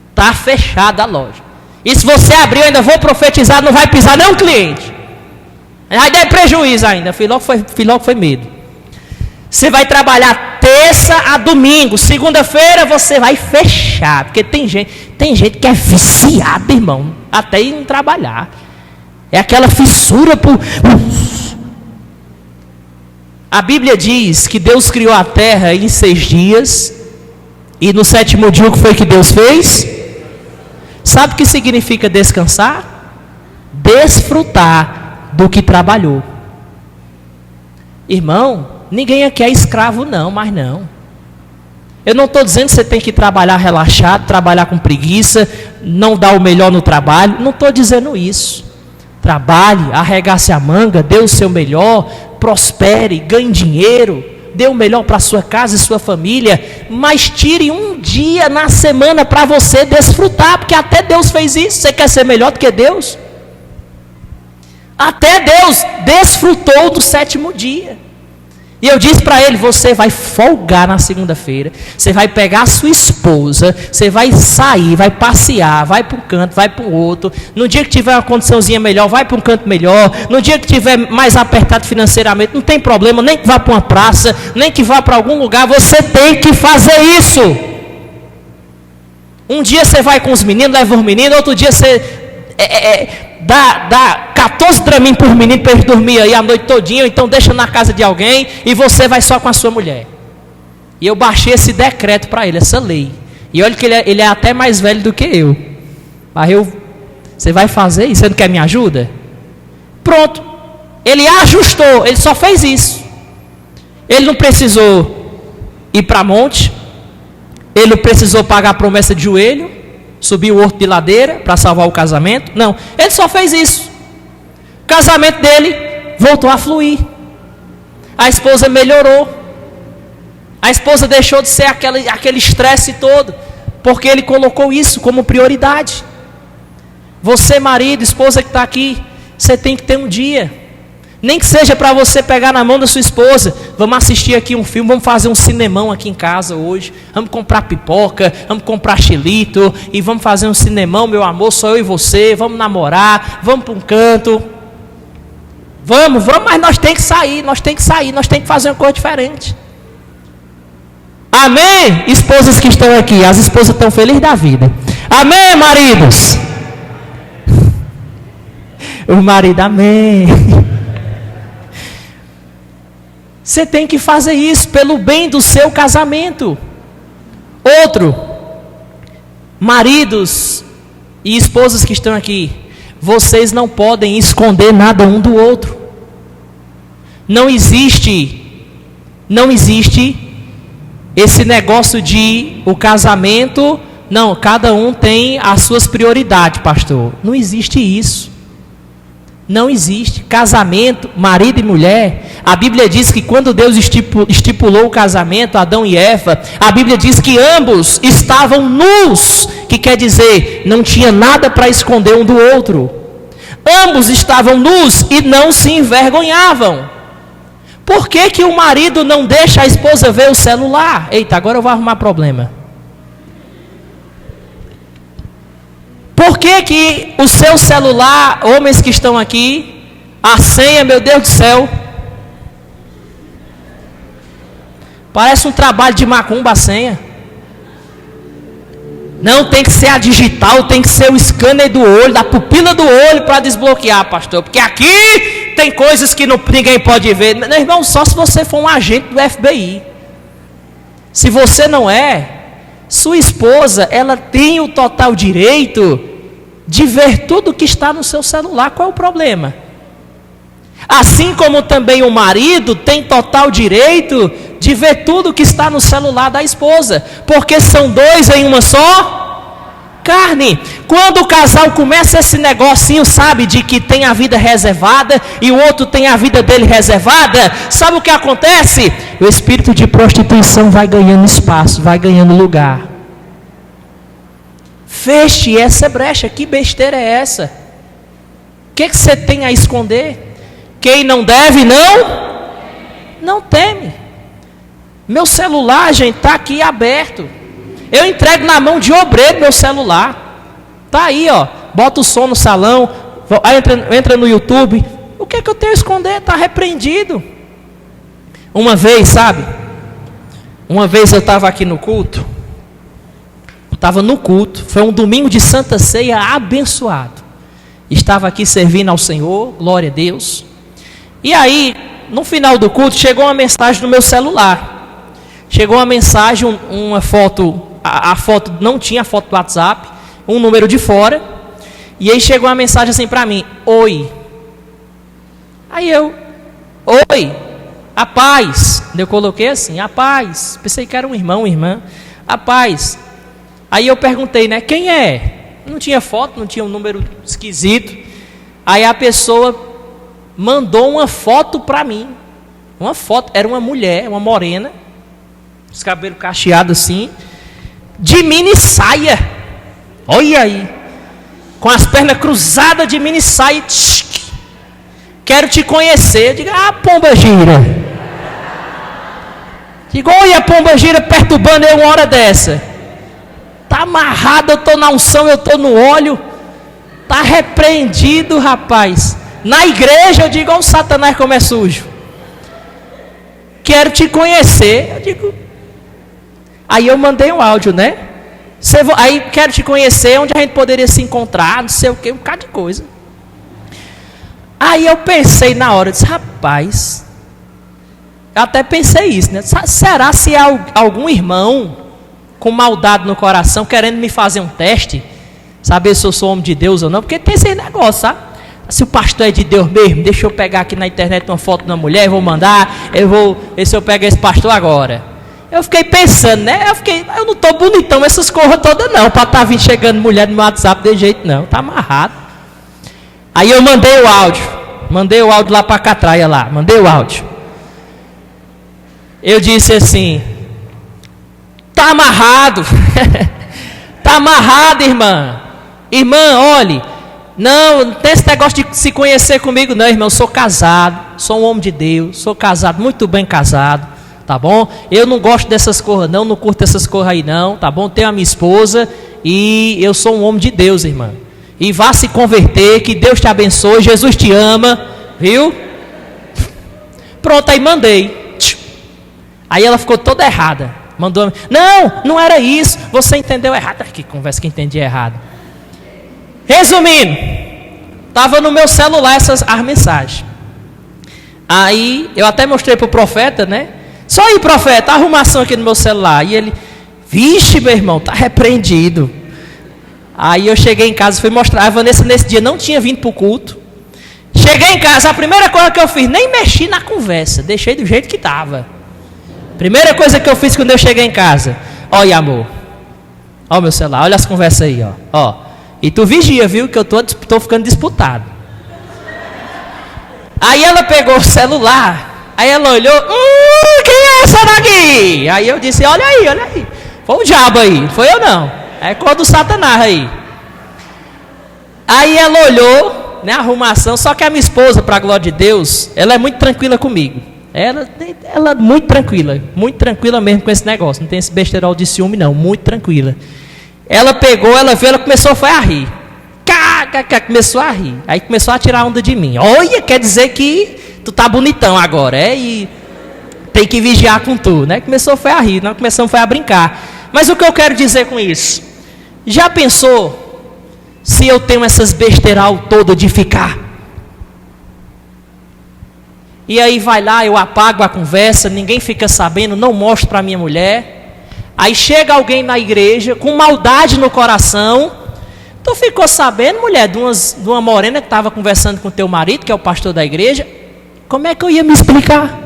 Está fechada a loja. E se você abrir, eu ainda vou profetizar, não vai pisar nenhum cliente. Aí der prejuízo ainda. Filó foi medo. Você vai trabalhar terça a domingo. Segunda-feira você vai fechar. Porque tem gente que é viciada, irmão, até em trabalhar. É aquela fissura por... A Bíblia diz que Deus criou a terra em 6 dias. E no 7º dia, o que foi que Deus fez? Sabe o que significa descansar? Desfrutar do que trabalhou. Irmão, ninguém aqui é escravo não, mas não. Eu não estou dizendo que você tem que trabalhar relaxado, trabalhar com preguiça, não dar o melhor no trabalho. Não estou dizendo isso. Trabalhe, arregace a manga, dê o seu melhor, prospere, ganhe dinheiro, dê o melhor para a sua casa e sua família, mas tire um dia na semana para você desfrutar, porque até Deus fez isso. Você quer ser melhor do que Deus? Até Deus desfrutou do 7º dia. E eu disse para ele, você vai folgar na segunda-feira, você vai pegar a sua esposa, você vai sair, vai passear, vai para um canto, vai para o outro. No dia que tiver uma condiçãozinha melhor, vai para um canto melhor. No dia que tiver mais apertado financeiramente, não tem problema, nem que vá para uma praça, nem que vá para algum lugar, você tem que fazer isso. Um dia você vai com os meninos, leva os meninos, outro dia você dá 14 Dramin por menino para eles dormir aí a noite todinha, então deixa na casa de alguém e você vai só com a sua mulher. E eu baixei esse decreto para ele, essa lei. E olha que ele é até mais velho do que eu. Mas você vai fazer isso? Você não quer me ajuda? Pronto. Ele ajustou, ele só fez isso. Ele não precisou ir para monte, ele não precisou pagar a promessa de joelho, subir o horto de ladeira para salvar o casamento. Não, ele só fez isso. O casamento dele voltou a fluir. A esposa melhorou. A esposa deixou de ser aquele estresse todo, porque ele colocou isso como prioridade. Você, marido, esposa que está aqui, você tem que ter um dia, nem que seja para você pegar na mão da sua esposa. Vamos assistir aqui um filme, vamos fazer um cinemão aqui em casa hoje. Vamos comprar pipoca, vamos comprar xilito e vamos fazer um cinemão, meu amor, só eu e você. Vamos namorar, vamos para um canto. Vamos, mas nós temos que sair, nós temos que fazer uma coisa diferente. Amém? Esposas que estão aqui, as esposas estão felizes da vida. Amém, maridos? O marido, amém. Você tem que fazer isso pelo bem do seu casamento. Outro, maridos e esposas que estão aqui, vocês não podem esconder nada um do outro. Não existe esse negócio de o casamento, não, cada um tem as suas prioridades, pastor. Não existe isso. Não existe. Casamento, marido e mulher, a Bíblia diz que quando Deus estipulou o casamento, Adão e Eva, a Bíblia diz que ambos estavam nus, que quer dizer, não tinha nada para esconder um do outro. Ambos estavam nus e não se envergonhavam. Por que o marido não deixa a esposa ver o celular? Eita, agora eu vou arrumar problema. Por que o seu celular, homens que estão aqui, a senha, meu Deus do céu, parece um trabalho de macumba a senha. Não, tem que ser a digital, tem que ser o scanner do olho, da pupila do olho para desbloquear, pastor. Porque aqui tem coisas que ninguém pode ver. Meu irmão, só se você for um agente do FBI. Se você não é, sua esposa, ela tem o total direito de ver tudo que está no seu celular. Qual é o problema? Assim como também o marido tem total direito de ver tudo que está no celular da esposa, porque são dois em uma só carne. Quando o casal começa esse negocinho, sabe, de que tem a vida reservada e o outro tem a vida dele reservada, sabe o que acontece? O espírito de prostituição vai ganhando espaço, vai ganhando lugar. Feche essa brecha. Que besteira é essa? O que você tem a esconder? Quem não deve, não teme. Meu celular, gente, está aqui aberto. Eu entrego na mão de obreiro meu celular. Está aí, ó. Bota o som no salão. Aí entra no YouTube. O que eu tenho a esconder? Está repreendido. Uma vez, sabe? Uma vez eu estava aqui no culto. Estava no culto. Foi um domingo de Santa Ceia abençoado. Estava aqui servindo ao Senhor. Glória a Deus. E aí, no final do culto, chegou uma mensagem no meu celular. Chegou uma mensagem, uma foto, a foto não tinha a foto do WhatsApp, um número de fora. E aí chegou uma mensagem assim para mim: oi. Aí eu, oi. a paz. Eu coloquei assim, a paz. Pensei que era um irmão, uma irmã. A paz. Aí eu perguntei, né, quem é? Não tinha foto, não tinha um número esquisito. Aí a pessoa mandou uma foto para mim. Uma foto, era uma mulher, uma morena, os cabelos cacheados assim, de mini saia. Olha aí, com as pernas cruzadas de mini saia. Quero te conhecer. Eu digo, pomba gira. Digo, olha a pomba gira perturbando eu uma hora dessa. Tá amarrado, eu estou na unção, eu estou no óleo. Tá repreendido, rapaz. Na igreja eu digo, olha o Satanás como é sujo. Quero te conhecer. Eu digo. Aí eu mandei um áudio, né? Aí quero te conhecer, onde a gente poderia se encontrar, não sei o que, um bocado de coisa. Aí eu pensei na hora, disse, rapaz, eu até pensei isso, né? Será se há algum irmão com maldade no coração querendo me fazer um teste, saber se eu sou homem de Deus ou não? Porque tem esse negócio, sabe? Se o pastor é de Deus mesmo, deixa eu pegar aqui na internet uma foto de uma mulher, vou mandar, ver se eu pego esse pastor agora. Eu fiquei pensando, né? Eu não estou bonitão essas coisas todas não, para estar vindo chegando mulher no meu WhatsApp de jeito não, tá amarrado. Aí eu mandei o áudio lá para a catraia lá, mandei o áudio. Eu disse assim, tá amarrado, tá amarrado, irmã. Irmã, olhe, não tem esse negócio de se conhecer comigo não, irmão, eu sou casado, sou um homem de Deus, sou casado, muito bem casado, tá bom? Eu não gosto dessas coisas não curto essas coisas aí não, tá bom? Tenho a minha esposa e eu sou um homem de Deus, irmã. E vá se converter, que Deus te abençoe, Jesus te ama, viu? Pronto, aí mandei. Aí ela ficou toda errada. Mandou, não era isso, você entendeu errado. Que conversa que entendi errado. Resumindo, estava no meu celular as mensagens. Aí eu até mostrei para o profeta, né? Só aí, profeta, a arrumação aqui no meu celular. E ele, vixe, meu irmão, está repreendido. Aí eu cheguei em casa, fui mostrar. A Vanessa nesse dia não tinha vindo para o culto. Cheguei em casa, a primeira coisa que eu fiz, nem mexi na conversa, deixei do jeito que estava. Primeira coisa que eu fiz quando eu cheguei em casa, olha amor, olha o meu celular, olha as conversas aí, ó. E tu vigia, viu, que eu tô ficando disputado. Aí ela pegou o celular, aí ela olhou, quem é essa daqui? Aí eu disse, olha aí, foi o diabo aí, não foi eu não, é coisa do Satanás aí. Aí ela olhou, né, a arrumação, só que a minha esposa, para a glória de Deus, ela é muito tranquila comigo. Ela é muito tranquila mesmo com esse negócio, não tem esse besterol de ciúme não, muito tranquila. Ela pegou, ela viu, ela começou a rir. Começou a rir, aí começou a tirar onda de mim. Olha, quer dizer que tu tá bonitão agora, e tem que vigiar com tu, né? Começou a rir, nós começamos a brincar. Mas o que eu quero dizer com isso? Já pensou se eu tenho essas besteral toda de ficar? E aí vai lá, eu apago a conversa, ninguém fica sabendo, não mostro para minha mulher. Aí chega alguém na igreja com maldade no coração. Tu ficou sabendo, mulher, de uma morena que estava conversando com teu marido, que é o pastor da igreja? Como é que eu ia me explicar?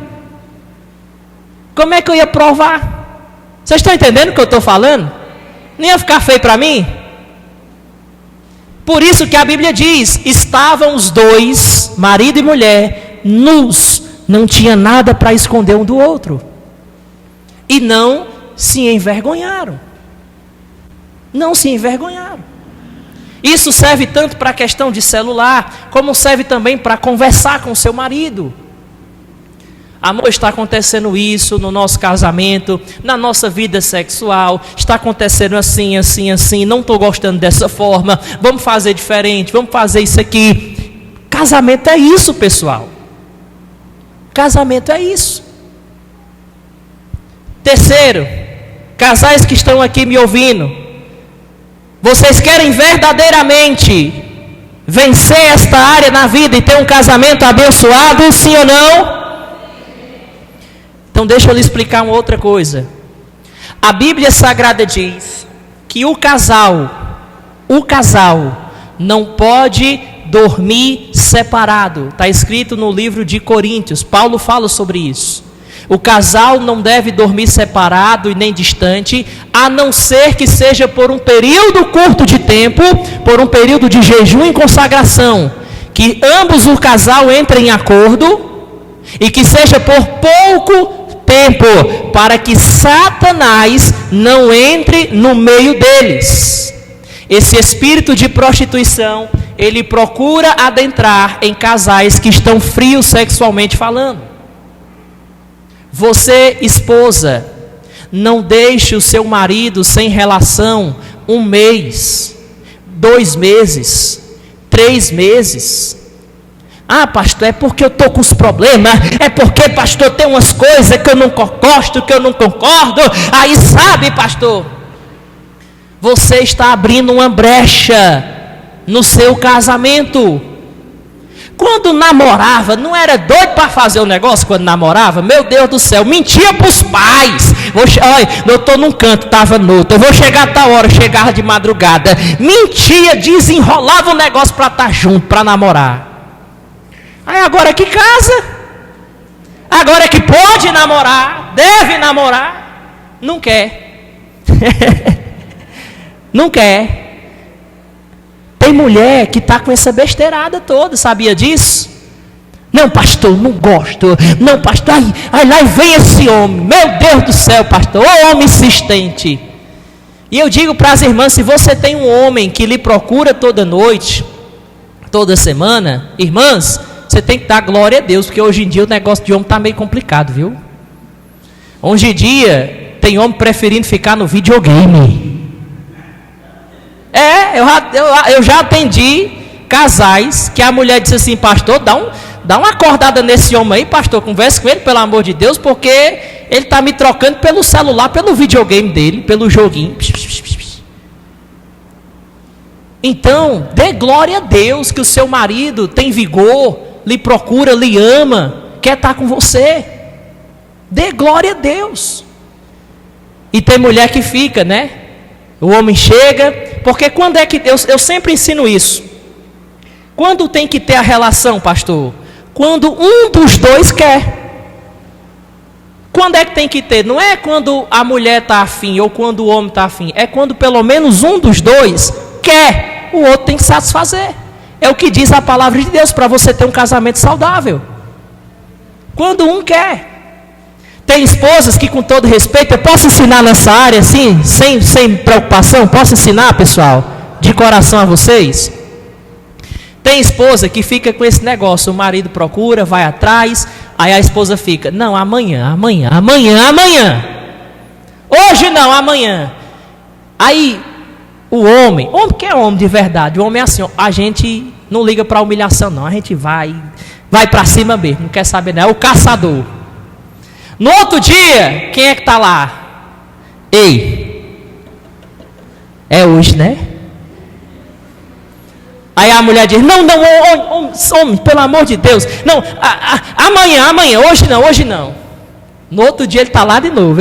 Como é que eu ia provar? Vocês estão entendendo o que eu estou falando? Não ia ficar feio para mim? Por isso que a Bíblia diz, estavam os dois, marido e mulher, nus, não tinha nada para esconder um do outro. E não se envergonharam. Não se envergonharam. Isso serve tanto para a questão de celular, como serve também para conversar com o seu marido. Amor, está acontecendo isso no nosso casamento, na nossa vida sexual, está acontecendo assim, não estou gostando dessa forma, vamos fazer diferente, vamos fazer isso aqui. Casamento é isso, pessoal. Casamento é isso. Terceiro, casais que estão aqui me ouvindo, vocês querem verdadeiramente vencer esta área na vida e ter um casamento abençoado, sim ou não? Então deixa eu lhe explicar uma outra coisa. A Bíblia Sagrada diz que o casal não pode dormir separado. Está escrito no livro de Coríntios. Paulo fala sobre isso. O casal não deve dormir separado e nem distante, a não ser que seja por um período curto de tempo, por um período de jejum e consagração, que ambos o casal entrem em acordo e que seja por pouco tempo, para que Satanás não entre no meio deles. Esse espírito de prostituição, ele procura adentrar em casais que estão frios sexualmente falando. Você, esposa, não deixe o seu marido sem relação 1 mês, 2 meses, 3 meses. Ah, pastor, é porque eu estou com os problemas, é porque, pastor, tem umas coisas que eu não gosto, que eu não concordo. Aí sabe, pastor, você está abrindo uma brecha no seu casamento. Quando namorava, não era doido para fazer o negócio quando namorava? Meu Deus do céu, mentia para os pais. Olha, eu estou num canto, estava no outro. Eu vou chegar a tal hora, chegava de madrugada. Mentia, desenrolava o negócio para estar junto, para namorar. Aí agora que casa, agora que pode namorar, deve namorar, não quer. Não quer. Tem mulher que está com essa besteirada toda, sabia disso? Não, pastor, não gosto. Não, pastor, aí lá vem esse homem. Meu Deus do céu, pastor, ô homem insistente. E eu digo para as irmãs, se você tem um homem que lhe procura toda noite, toda semana, irmãs, você tem que dar glória a Deus, porque hoje em dia o negócio de homem está meio complicado, viu? Hoje em dia, tem homem preferindo ficar no videogame. Eu já atendi casais que a mulher disse assim, pastor, dá uma acordada nesse homem aí, pastor, converse com ele, pelo amor de Deus, porque ele está me trocando pelo celular, pelo videogame dele, pelo joguinho. Então, dê glória a Deus que o seu marido tem vigor, lhe procura, lhe ama, quer estar com você. Dê glória a Deus. E tem mulher que fica, né? O homem chega, porque quando é que eu sempre ensino isso. Quando tem que ter a relação, pastor? Quando um dos dois quer. Quando é que tem que ter? Não é quando a mulher está afim ou quando o homem está afim. É quando pelo menos um dos dois quer. O outro tem que satisfazer. É o que diz a palavra de Deus para você ter um casamento saudável. Quando um quer. Tem esposas que, com todo respeito, eu posso ensinar nessa área assim, sem preocupação? Posso ensinar, pessoal? De coração a vocês? Tem esposa que fica com esse negócio, o marido procura, vai atrás, aí a esposa fica, não, amanhã. Hoje não, amanhã. Aí, o homem que é homem de verdade, o homem é assim, a gente não liga para humilhação não, a gente vai para cima mesmo, não quer saber não, é o caçador. No outro dia, quem é que está lá? Ei, é hoje, né? Aí a mulher diz, não, homem, pelo amor de Deus, não, amanhã, hoje não. No outro dia ele está lá de novo.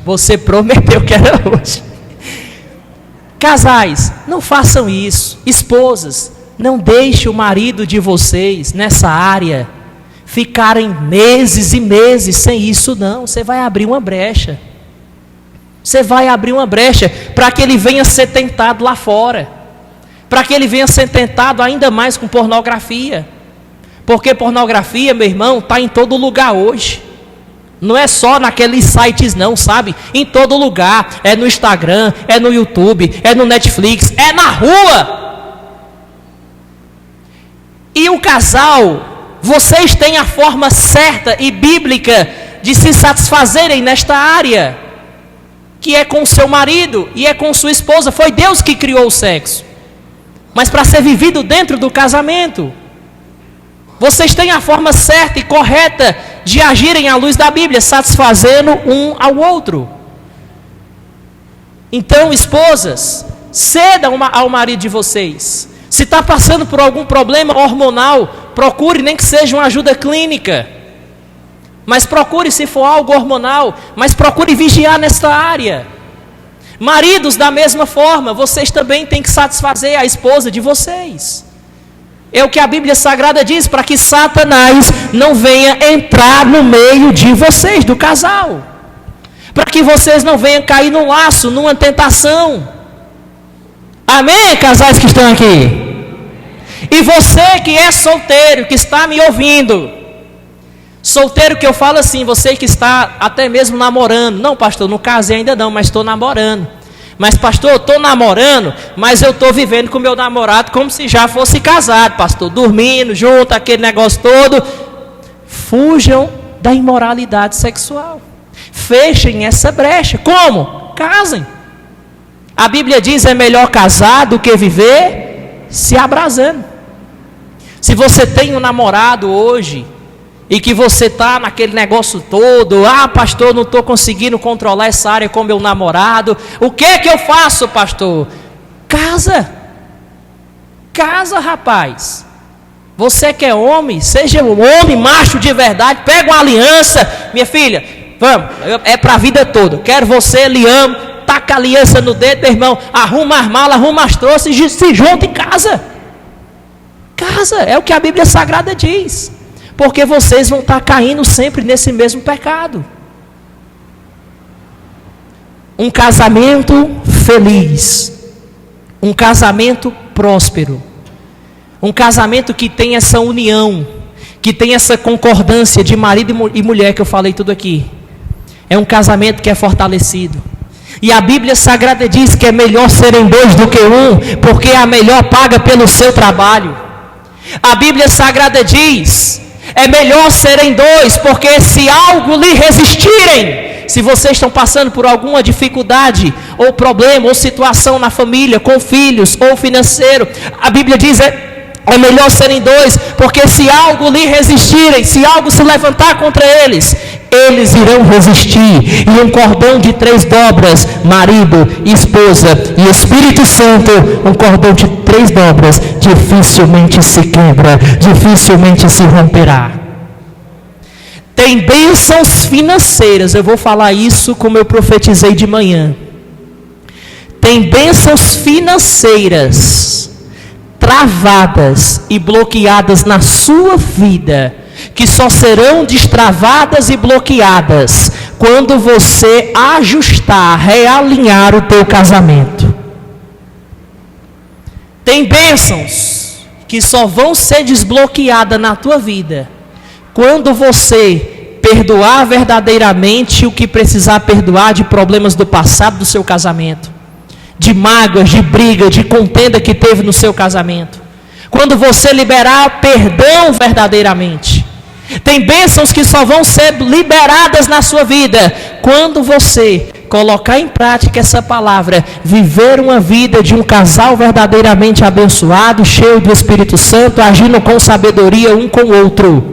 Você prometeu que era hoje. Casais, não façam isso. Esposas, não deixem o marido de vocês nessa área ficarem meses e meses sem isso não. Você vai abrir uma brecha. Você vai abrir uma brecha para que ele venha ser tentado lá fora. Para que ele venha ser tentado ainda mais com pornografia. Porque pornografia, meu irmão, está em todo lugar hoje. Não é só naqueles sites não, sabe? Em todo lugar. É no Instagram, é no YouTube, é no Netflix, é na rua. E o casal, vocês têm a forma certa e bíblica de se satisfazerem nesta área, que é com o seu marido e é com sua esposa. Foi Deus que criou o sexo, mas para ser vivido dentro do casamento. Vocês têm a forma certa e correta de agirem à luz da Bíblia, satisfazendo um ao outro. Então, esposas, cedam ao marido de vocês. Se está passando por algum problema hormonal, procure nem que seja uma ajuda clínica. Mas procure, se for algo hormonal, mas procure vigiar nesta área. Maridos, da mesma forma, vocês também têm que satisfazer a esposa de vocês. É o que a Bíblia Sagrada diz, para que Satanás não venha entrar no meio de vocês, do casal. Para que vocês não venham cair num laço, numa tentação. Amém, casais que estão aqui? E você que é solteiro, que está me ouvindo, solteiro que eu falo assim, você que está até mesmo namorando. Não, pastor, não casei ainda não, mas estou namorando. Mas pastor, eu estou namorando, mas eu estou vivendo com meu namorado como se já fosse casado, pastor. Dormindo junto, aquele negócio todo. Fujam da imoralidade sexual. Fechem essa brecha. Como? Casem. A Bíblia diz, é melhor casar do que viver se abrasando. Se você tem um namorado hoje, e que você está naquele negócio todo, pastor, não estou conseguindo controlar essa área com meu namorado, o que eu faço, pastor? Casa, rapaz. Você que é homem, seja um homem, macho de verdade, pega uma aliança, minha filha, vamos, é para a vida toda, quero você, lhe amo, taca a aliança no dedo, irmão, arruma as malas, arruma as trouxas, e se junta em casa. Casa, é o que a Bíblia Sagrada diz. Porque vocês vão estar caindo sempre nesse mesmo pecado. Um casamento feliz, um casamento próspero, um casamento que tem essa união, que tem essa concordância de marido e mulher que eu falei tudo aqui, é um casamento que é fortalecido. E a Bíblia Sagrada diz que é melhor serem dois do que um, porque é a melhor paga pelo seu trabalho. A Bíblia Sagrada diz, é melhor serem dois, porque se algo lhe resistirem, se vocês estão passando por alguma dificuldade, ou problema, ou situação na família, com filhos, ou financeiro, a Bíblia diz, é melhor serem dois, porque se algo lhe resistirem, se algo se levantar contra eles, eles irão resistir. E um cordão de 3 dobras, marido, esposa e Espírito Santo, um cordão de 3 dobras, dificilmente se quebra, dificilmente se romperá. Tem bênçãos financeiras, eu vou falar isso como eu profetizei de manhã. Tem bênçãos financeiras travadas e bloqueadas na sua vida, que só serão destravadas e bloqueadas quando você ajustar, realinhar o teu casamento. Tem bênçãos que só vão ser desbloqueadas na tua vida quando você perdoar verdadeiramente o que precisar perdoar de problemas do passado do seu casamento, de mágoas, de briga, de contenda que teve no seu casamento. Quando você liberar perdão verdadeiramente. Tem bênçãos que só vão ser liberadas na sua vida quando você colocar em prática essa palavra, viver uma vida de um casal verdadeiramente abençoado, cheio do Espírito Santo, agindo com sabedoria um com o outro.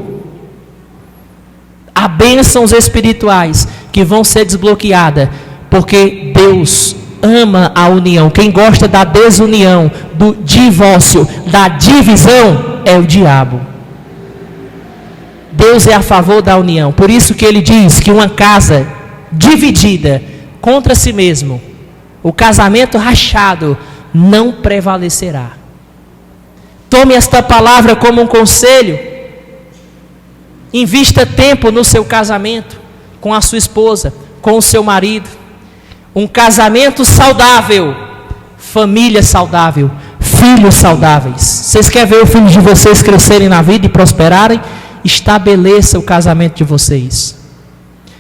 Há bênçãos espirituais que vão ser desbloqueadas, porque Deus ama a união. Quem gosta da desunião, do divórcio, da divisão, é o diabo. Deus é a favor da união. Por isso que ele diz que uma casa dividida contra si mesmo, o casamento rachado, não prevalecerá. Tome esta palavra como um conselho. Invista tempo no seu casamento, com a sua esposa, com o seu marido. Um casamento saudável, família saudável, filhos saudáveis. Vocês querem ver os filhos de vocês crescerem na vida e prosperarem? Estabeleça o casamento de vocês.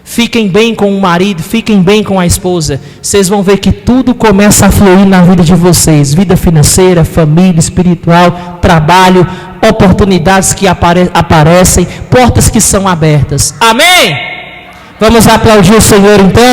Fiquem bem com o marido, fiquem bem com a esposa. Vocês vão ver que tudo começa a fluir na vida de vocês. Vida financeira, família, espiritual, trabalho, oportunidades que aparecem, portas que são abertas. Amém? Vamos aplaudir o Senhor então?